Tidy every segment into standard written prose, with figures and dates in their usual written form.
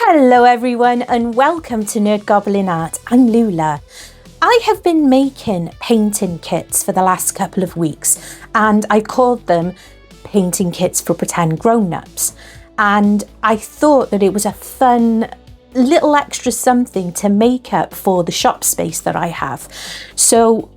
Hello everyone and welcome to Nerd Goblin Art. I'm Lula. I have been making painting kits for the last couple of weeks and I called them painting kits for pretend grown-ups, and I thought that it was a fun little extra something to make up for the shop space that I have. So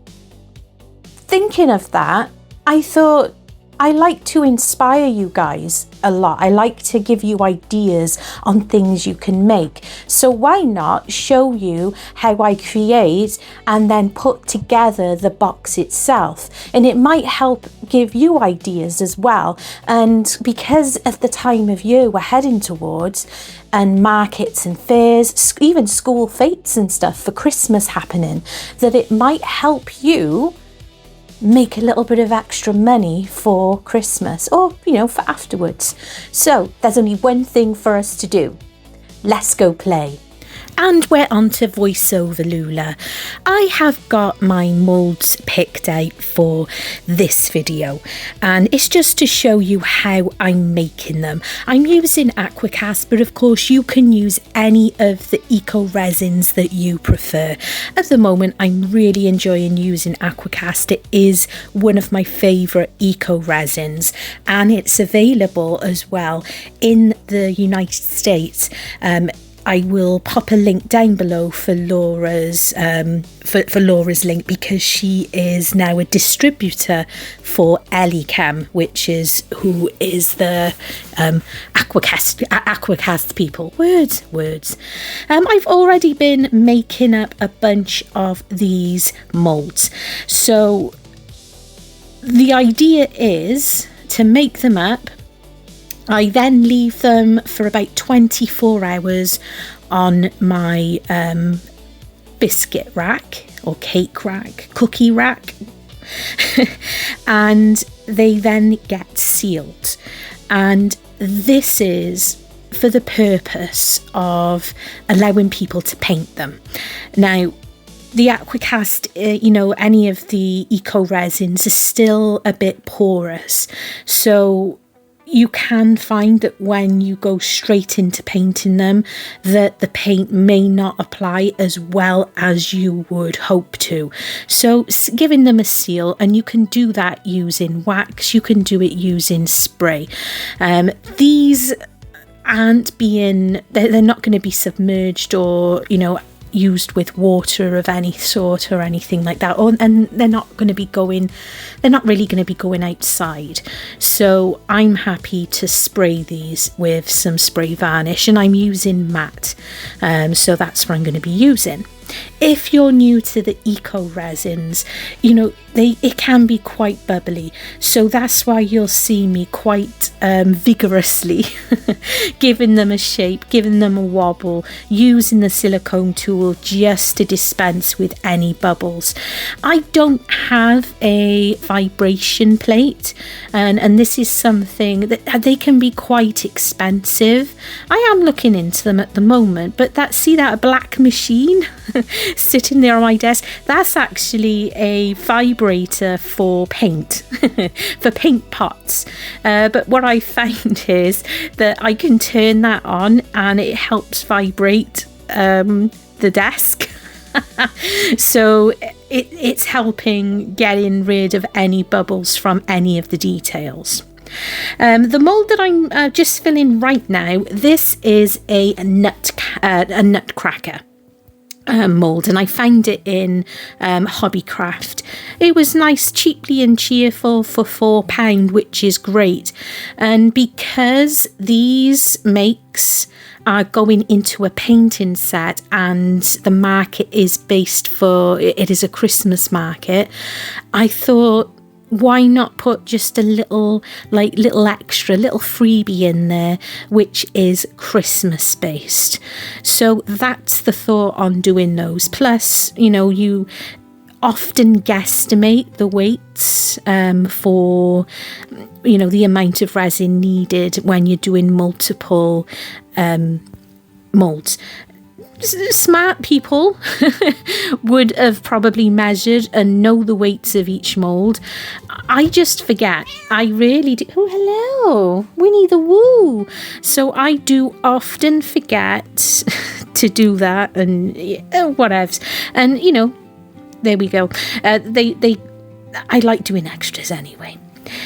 thinking of that, I thought I like to inspire you guys a lot. I like to give you ideas on things you can make. So why not show you how I create and then put together the box itself? And it might help give you ideas as well. And because of the time of year we're heading towards, and markets and fairs, even school fetes and stuff for Christmas happening, that it might help you make a little bit of extra money for Christmas or, for afterwards. So there's only one thing for us to do. Let's go play. And we're on to voiceover, Lula. I have got my moulds picked out for this video, and it's just to show you how I'm making them. I'm using Aquacast, but of course you can use any of the eco resins that you prefer. At the moment, I'm really enjoying using Aquacast. It is one of my favourite eco resins, and it's available as well in the United States. I will pop a link down below for Laura's for Laura's link, because she is now a distributor for Elicam, which is who is the Aquacast people. Words. I've already been making up a bunch of these moulds. So the idea is to make them up. I then leave them for about 24 hours on my biscuit rack or cake rack, cookie rack, and they then get sealed. And this is for the purpose of allowing people to paint them. Now, the Aquacast, any of the eco resins are still a bit porous, so you can find that when you go straight into painting them, that the paint may not apply as well as you would hope to. So giving them a seal, and you can do that using wax, you can do it using spray. These aren't they're not going to be submerged or, used with water of any sort or anything like that, and they're not really going to be going outside. So I'm happy to spray these with some spray varnish, and I'm using matte, so that's what I'm going to be using. If you're new to the eco resins, it can be quite bubbly, so that's why you'll see me quite vigorously giving them a shape, giving them a wobble, using the silicone tool just to dispense with any bubbles. I don't have a vibration plate, and this is something that they can be quite expensive. I am looking into them at the moment, but that black machine sitting there on my desk, that's actually a vibrator for paint, for paint pots. But what I found is that I can turn that on and it helps vibrate the desk. So it's helping getting rid of any bubbles from any of the details. The mould that I'm just filling right now, this is a nutcracker mould, and I found it in Hobbycraft. It was nice, cheaply and cheerful for £4, which is great. And because these makes are going into a painting set, and the market is it is a Christmas market, I thought, why not put just a little extra, little freebie in there, which is Christmas based. So that's the thought on doing those. Plus, you often guesstimate the weights for, the amount of resin needed when you're doing multiple moulds. smart people would have probably measured and know the weights of each mould. I just forget. I really do. Oh, hello, Winnie the Woo. So I do often forget to do that, and whatevs. And there we go. I like doing extras anyway.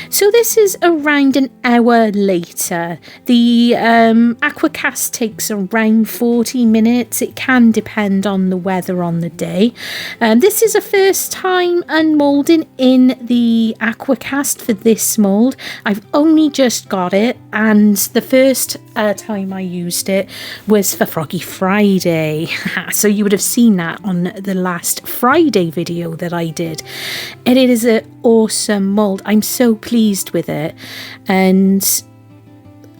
So this is around an hour later. The aquacast takes around 40 minutes. It can depend on the weather on the day. This is a first time unmoulding in the aquacast for this mould. I've only just got it, and the first time I used it was for Froggy Friday. So you would have seen that on the last Friday video that I did. And it is an awesome mould. I'm so pleased with it, and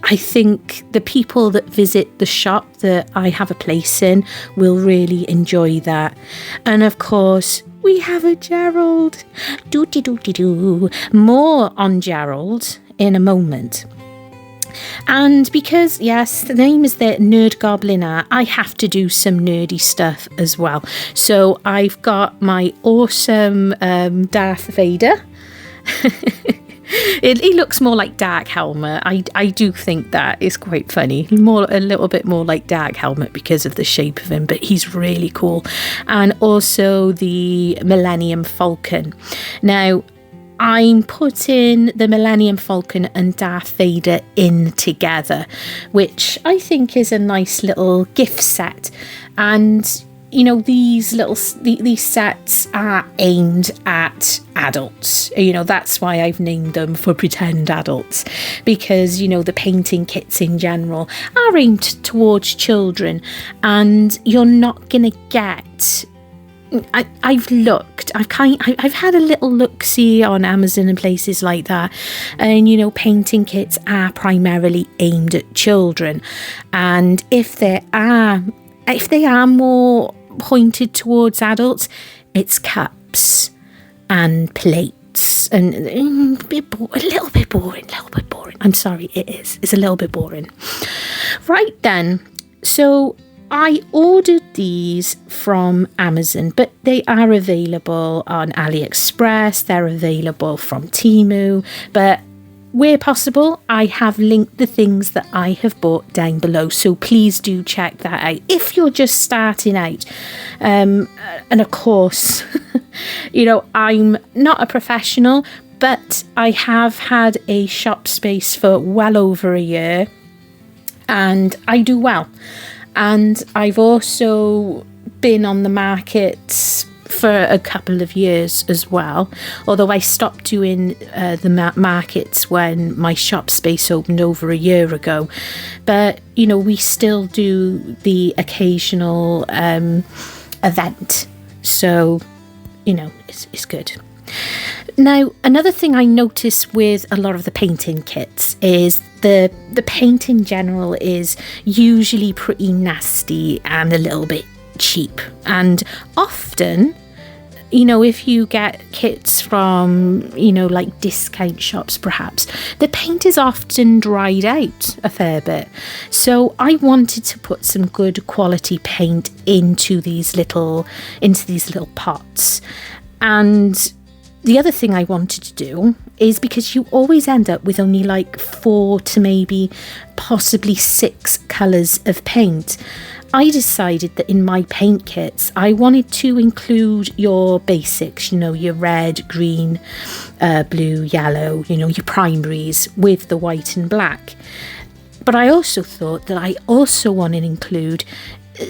I think the people that visit the shop that I have a place in will really enjoy that. And of course, we have a Gerald. Doo-dee-doo-dee-doo. More on Gerald in a moment. And because, yes, the name is the Nerd Gobliner, I have to do some nerdy stuff as well. So I've got my awesome Darth Vader. He looks more like Dark Helmet. I do think that is quite funny. A little bit more like Dark Helmet because of the shape of him, but he's really cool. And also the Millennium Falcon. Now, I'm putting the Millennium Falcon and Darth Vader in together, which I think is a nice little gift set. And these sets are aimed at adults. That's why I've named them for pretend adults, because the painting kits in general are aimed towards children, and you're not gonna get. I've had a little look-see on Amazon and places like that, and painting kits are primarily aimed at children, and if they are more pointed towards adults, it's cups and plates and a little bit boring. I'm sorry, it's a little bit boring. Right then, so I ordered these from Amazon, but they are available on AliExpress, they're available from Temu, but where possible, I have linked the things that I have bought down below, so please do check that out if you're just starting out. And of course, I'm not a professional, but I have had a shop space for well over a year, and I do well. And I've also been on the market for a couple of years as well, although I stopped doing the markets when my shop space opened over a year ago. But we still do the occasional event, so it's good. Now, another thing I notice with a lot of the painting kits is the paint in general is usually pretty nasty and a little bit cheap, and often if you get kits from, like discount shops perhaps, the paint is often dried out a fair bit. So I wanted to put some good quality paint into these little pots. And the other thing I wanted to do is, because you always end up with only like 4 to maybe possibly 6 colours of paint, I decided that in my paint kits, I wanted to include your basics, your red, green, blue, yellow, your primaries with the white and black. But I also thought that I also wanted to include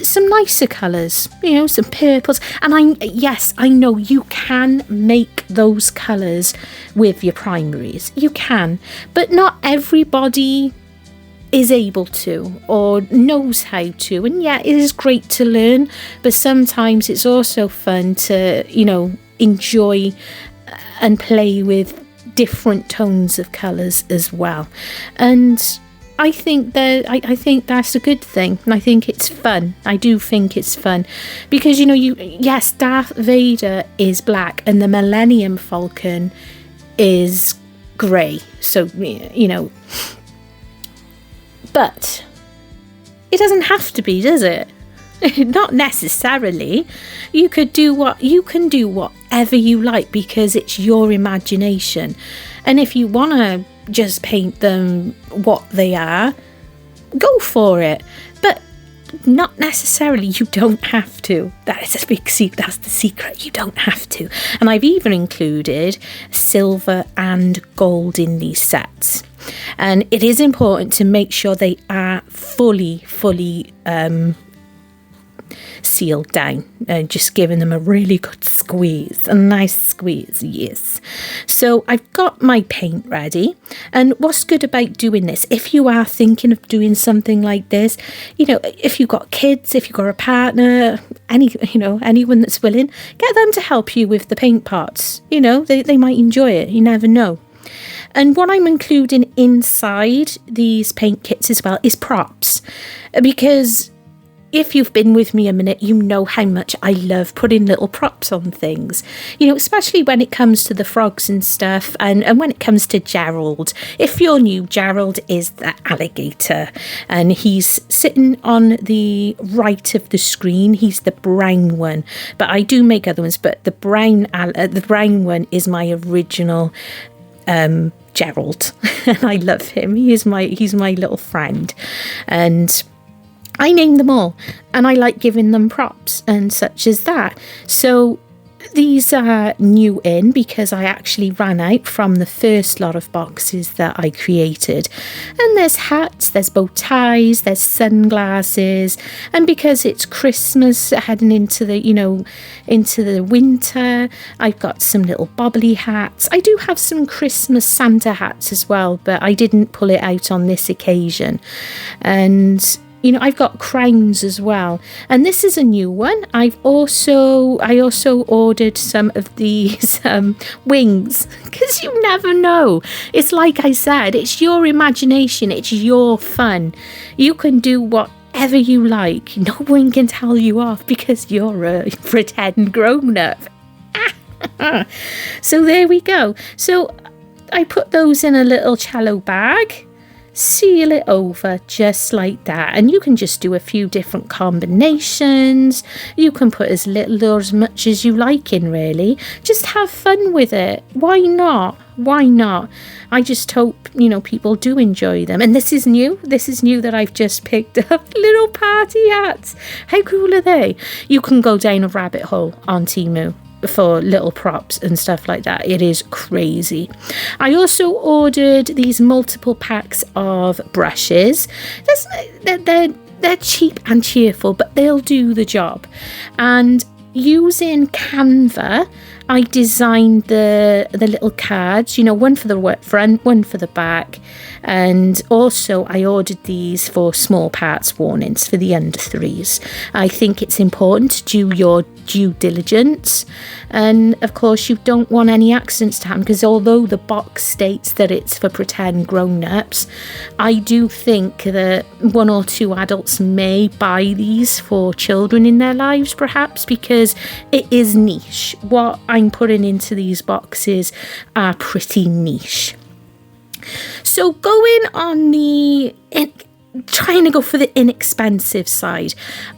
some nicer colours, some purples. And I know you can make those colours with your primaries. You can, but not everybody is able to or knows how to. And yeah, it is great to learn, but sometimes it's also fun to, enjoy and play with different tones of colours as well. And I think that's a good thing, and I think it's fun. I do think it's fun because yes, Darth Vader is black and the Millennium Falcon is grey. So but it doesn't have to be, does it? Not necessarily. You can do whatever you like, because it's your imagination. And if you want to just paint them what they are, go for it. But not necessarily, you don't have to. That is a big secret. That's the secret. You don't have to. And I've even included silver and gold in these sets. And it is important to make sure they are fully sealed down, just giving them a really good squeeze, a nice squeeze, yes. So I've got my paint ready, and what's good about doing this, if you are thinking of doing something like this, if you've got kids, if you've got a partner, anyone that's willing, get them to help you with the paint parts. They might enjoy it, you never know. And what I'm including inside these paint kits as well is props, because if you've been with me a minute, you know how much I love putting little props on things, especially when it comes to the frogs and stuff, and when it comes to Gerald. If you're new, Gerald is the alligator, and he's sitting on the right of the screen. He's the brown one, but I do make other ones, but the brown one is my original Gerald, and I love him. He's my little friend, and I name them all, and I like giving them props and such as that. So these are new in because I actually ran out from the first lot of boxes that I created. And there's hats, there's bow ties, there's sunglasses, and because it's Christmas heading into the winter, I've got some little bobbly hats. I do have some Christmas Santa hats as well, but I didn't pull it out on this occasion. And I've got crowns as well, and this is a new one. I also ordered some of these wings, because you never know. It's like I said, it's your imagination, it's your fun. You can do whatever you like. No one can tell you off because you're a pretend grown-up. So there we go. So I put those in a little cello bag, seal it over just like that, and you can just do a few different combinations. You can put as little or as much as you like in, really. Just have fun with it. Why not? I just hope people do enjoy them. And this is new that I've just picked up. Little party hats, how cool are they? You can go down a rabbit hole on Temu for little props and stuff like that. It is crazy. I also ordered these multiple packs of brushes. They're cheap and cheerful, but they'll do the job. And using Canva, I designed the little cards, one for the front, one for the back, and also I ordered these for small parts warnings for the under 3s. I think it's important to do your due diligence, and of course you don't want any accidents to happen, because although the box states that it's for pretend grown-ups, I do think that 1 or 2 adults may buy these for children in their lives, perhaps, because it is niche. What I'm putting into these boxes are pretty niche. So going on trying to go for the inexpensive side,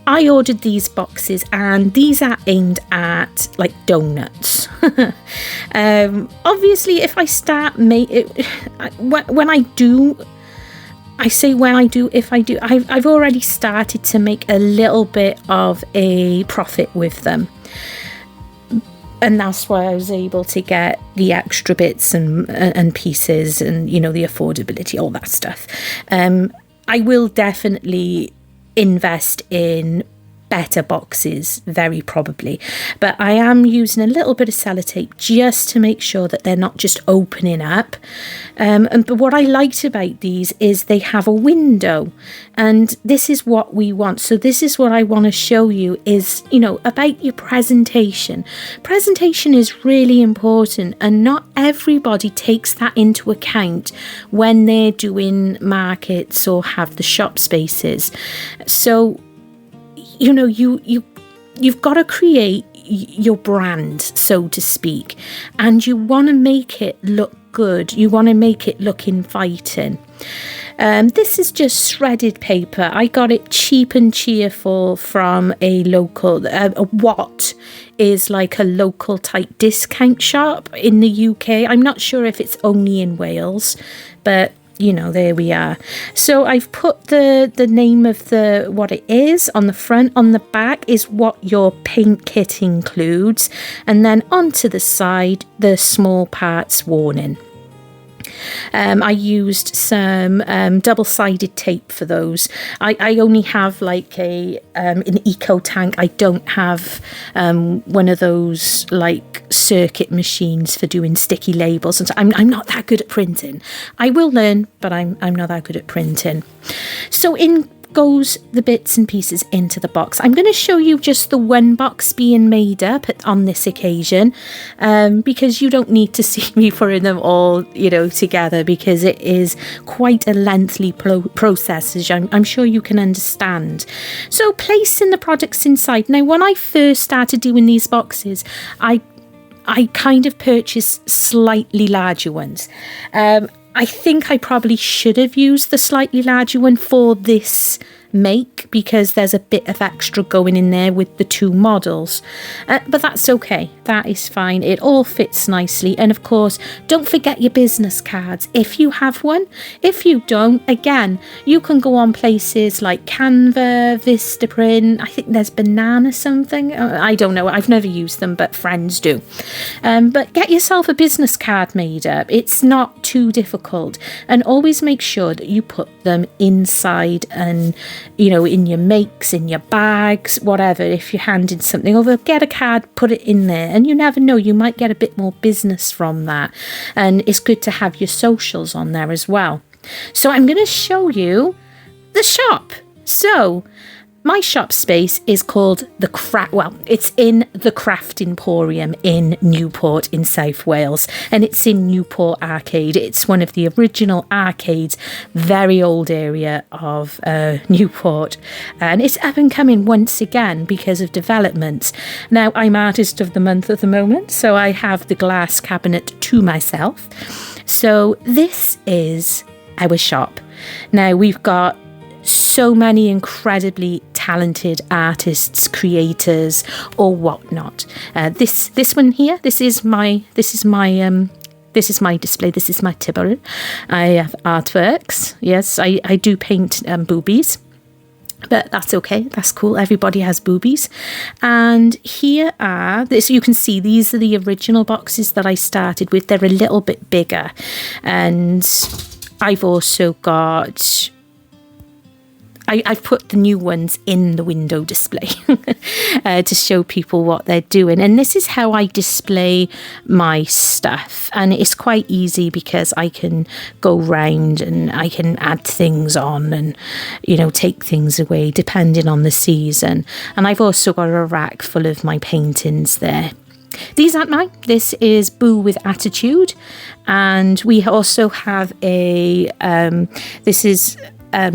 I ordered these boxes, and these are aimed at like donuts. Obviously, if I start I've already started to make a little bit of a profit with them. And that's why I was able to get the extra bits and pieces and, the affordability, all that stuff. I will definitely invest in better boxes, very probably. But I am using a little bit of sellotape just to make sure that they're not just opening up. But what I liked about these is they have a window, and this is what we want. So this is what I want to show you is, about your presentation. Presentation is really important, and not everybody takes that into account when they're doing markets or have the shop spaces. So you've got to create your brand, so to speak, and you want to make it look good. You want to make it look inviting. This is just shredded paper. I got it cheap and cheerful from a local, what is like a local type discount shop in the UK. I'm not sure if it's only in Wales, but you know, there we are. So I've put the name of what it is on the front. On the back is what your paint kit includes, and then onto the side the small parts warning. I used some double-sided tape for those. I only have like an eco tank. I don't have one of those like circuit machines for doing sticky labels, and so I'm not that good at printing. I will learn, but I'm not that good at printing. So in goes the bits and pieces into the box. I'm going to show you just the one box being made up on this occasion, because you don't need to see me putting them all, you know, together, because it is quite a lengthy process, as I'm sure you can understand. So placing the products inside. Now, when I first started doing these boxes, I kind of purchased slightly larger ones. I think I probably should have used the slightly larger one for this make, because there's a bit of extra going in there with the two models, but that's okay, that is fine, it all fits nicely. And of course, don't forget your business cards if you have one. If you don't, again, you can go on places like Canva, Vistaprint, I think there's Banana something, I don't know, I've never used them, but friends do. But get yourself a business card made up. It's not too difficult, and always make sure that you put them inside, and you know, in your makes, in your bags, whatever. If you're handing something over, get a card, put it in there, and you never know, you might get a bit more business from that. And it's good to have your socials on there as well. So I'm going to show you the shop. So my shop space is called it's in the Craft Emporium in Newport in South Wales, and it's in Newport Arcade. It's one of the original arcades, very old area of Newport, and it's up and coming once again because of developments. Now, I'm Artist of the Month at the moment, so I have the glass cabinet to myself. So this is our shop. Now, we've got so many incredibly talented artists, creators, or whatnot. This one here, this is my display. This is my table. I have artworks. Yes, I do paint boobies, but that's okay. That's cool. Everybody has boobies. And here are, so you can see these are the original boxes that I started with. They're a little bit bigger, and I've also got, I've put the new ones in the window display to show people what they're doing. And this is how I display my stuff. And it's quite easy because I can go round and I can add things on and, you know, take things away depending on the season. And I've also got a rack full of my paintings there. These aren't mine. This is Boo with Attitude. And we also have this is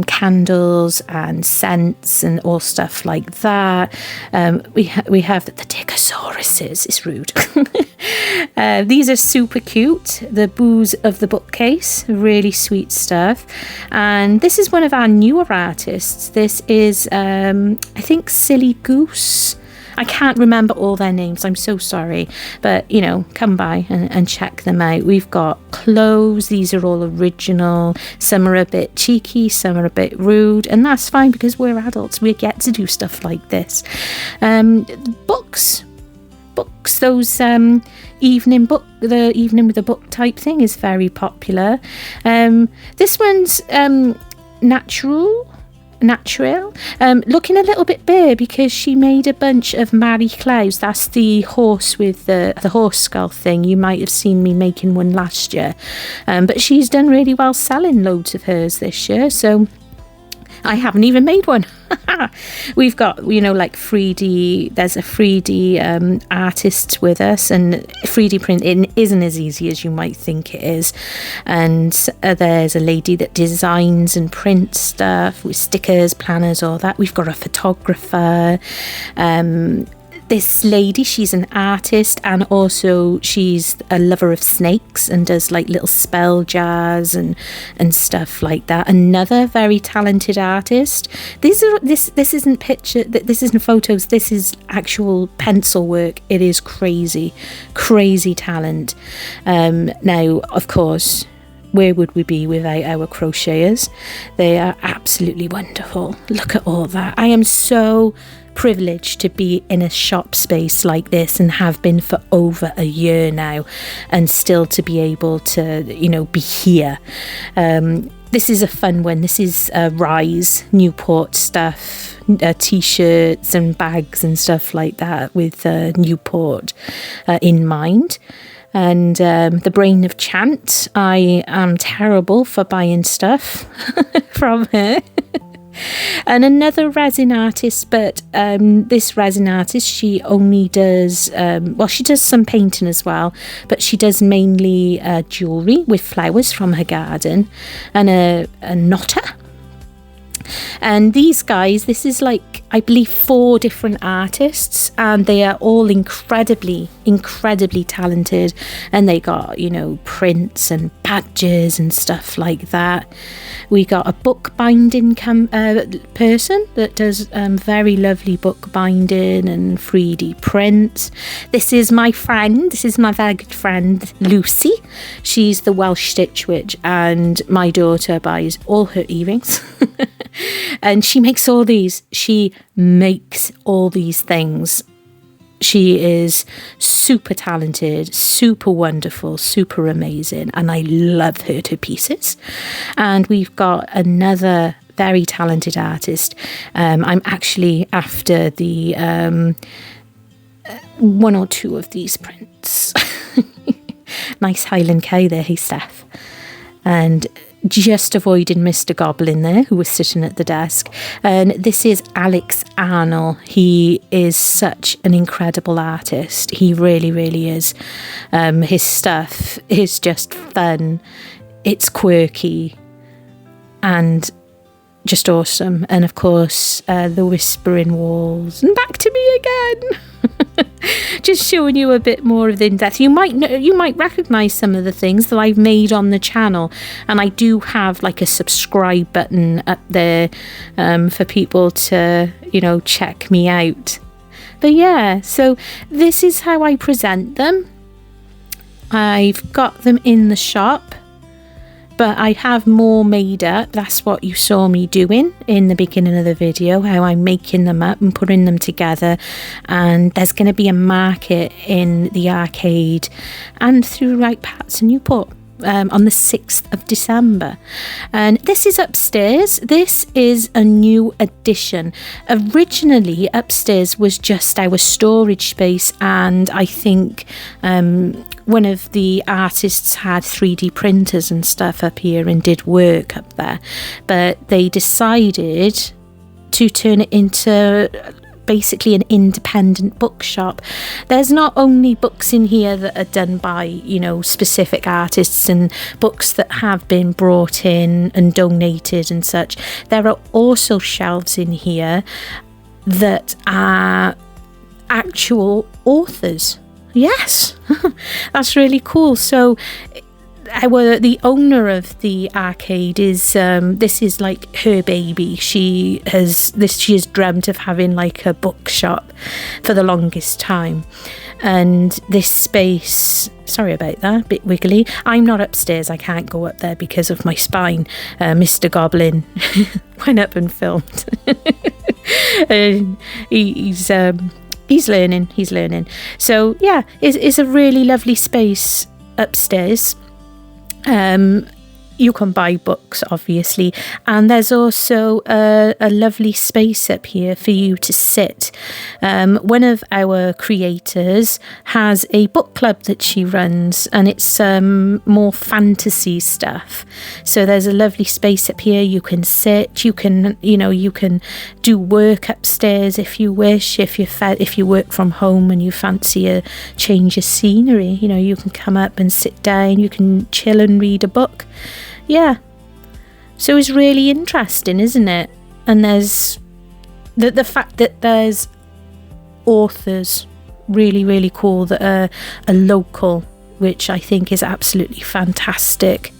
candles and scents and all stuff like that. We have the Ticosauruses. It's rude. These are super cute. The Boos of the Bookcase, really sweet stuff. And this is one of our newer artists. This is I think Silly Goose. I can't remember all their names, I'm so sorry, but you know, come by and check them out. We've got clothes. These are all original. Some are a bit cheeky, some are a bit rude, and that's fine because we're adults, we get to do stuff like this. Books, those the evening with a book type thing is very popular. This one's natural, looking a little bit bare because she made a bunch of Mary Clouds. That's the horse with the horse skull thing. You might have seen me making one last year, but she's done really well selling loads of hers this year, so I haven't even made one. We've got, you know, like 3D, there's a 3D artist with us, and 3D printing isn't as easy as you might think it is. And there's a lady that designs and prints stuff with stickers, planners, all that. We've got a photographer. This lady, she's an artist, and also she's a lover of snakes and does like little spell jars and stuff like that. Another very talented artist. This isn't this isn't photos, this is actual pencil work. It is crazy talent. Now, of course, where would we be without our crocheters? They are absolutely wonderful. Look at all that. I am so privileged to be in a shop space like this, and have been for over a year now, and still to be able to, be here. This is a fun one. This is Rise Newport stuff, t-shirts and bags and stuff like that with Newport in mind. And the Brain of Chant. I am terrible for buying stuff from her. And another resin artist, but this resin artist, she only does, she does some painting as well, but she does mainly jewellery with flowers from her garden, and a knotter. And these guys, this is like, I believe, 4 different artists, and they are all incredibly talented, and they got, prints and badges and stuff like that. We got a bookbinding person that does very lovely bookbinding and 3D prints. This is my very good friend Lucy. She's the Welsh Stitch Witch, and my daughter buys all her earrings. And she makes all these things. She is super talented, super wonderful, super amazing, and I love her to pieces. And we've got another very talented artist. I'm actually after the 1 or 2 of these prints. Nice Highland cow there, hey Steph. And just avoiding Mr. Goblin there, who was sitting at the desk. And this is Alex Arnold. He is such an incredible artist. He really, really is. His stuff is just fun. It's quirky and just awesome. And of course, the Whispering Walls. And back to me again. Just showing you a bit more of the in-depth. You might recognise some of the things that I've made on the channel, and I do have like a subscribe button up there for people to check me out. But yeah, so this is how I present them. I've got them in the shop, but I have more made up. That's what you saw me doing in the beginning of the video, how I'm making them up and putting them together. And there's going to be a market in the arcade and through right parts of Newport on the 6th of December. And this is upstairs. This is a new addition. Originally, upstairs was just our storage space, and I think one of the artists had 3D printers and stuff up here and did work up there, but they decided to turn it into basically an independent bookshop. There's not only books in here that are done by specific artists and books that have been brought in and donated and such. There are also shelves in here that are actual authors. Yes. That's really cool. So the owner of the arcade is this is like her baby. She has dreamt of having like a bookshop for the longest time. And this space, sorry about that, a bit wiggly. I'm not upstairs, I can't go up there because of my spine. Mr. Goblin went up and filmed. He's learning. So yeah, it's a really lovely space upstairs. You can buy books, obviously, and there's also a lovely space up here for you to sit. One of our creators has a book club that she runs, and it's more fantasy stuff. So there's a lovely space up here. You can sit. You can do work upstairs if you wish. If you work from home and you fancy a change of scenery, you can come up and sit down. You can chill and read a book. Yeah, so it's really interesting, isn't it? And there's the fact that there's authors, really, really cool, that are local, which I think is absolutely fantastic.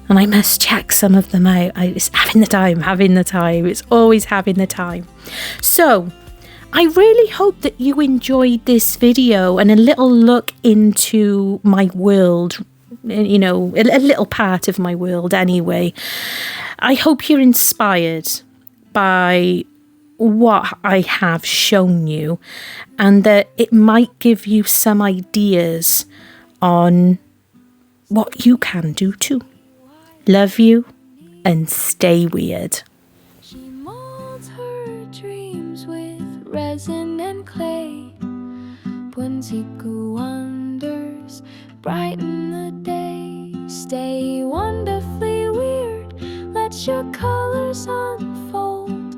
And I must check some of them out. It's having the time. It's always having the time. So I really hope that you enjoyed this video and a little look into my world, you know, a little part of my world anyway. I hope you're inspired by what I have shown you, and that it might give you some ideas on what you can do too. Love you, and stay weird. She molds her dreams with resin and clay. Whimsical wonders brighten the day. Stay wonderfully weird, let your colors unfold.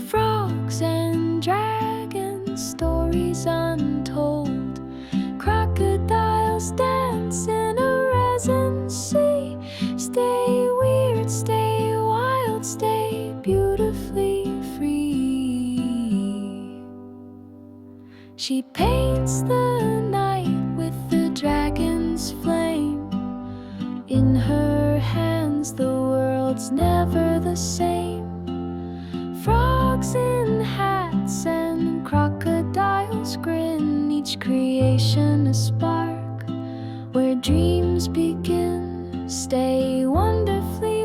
Frogs and dragons, stories untold. Crocodiles dance in a resin sea. Stay weird, stay wild, stay beautifully free. She paints the night with the dragon's flame. In her hands the world's never the same. Frogs in hats and crocodiles grin, each creation a spark where dreams begin. Stay wonderfully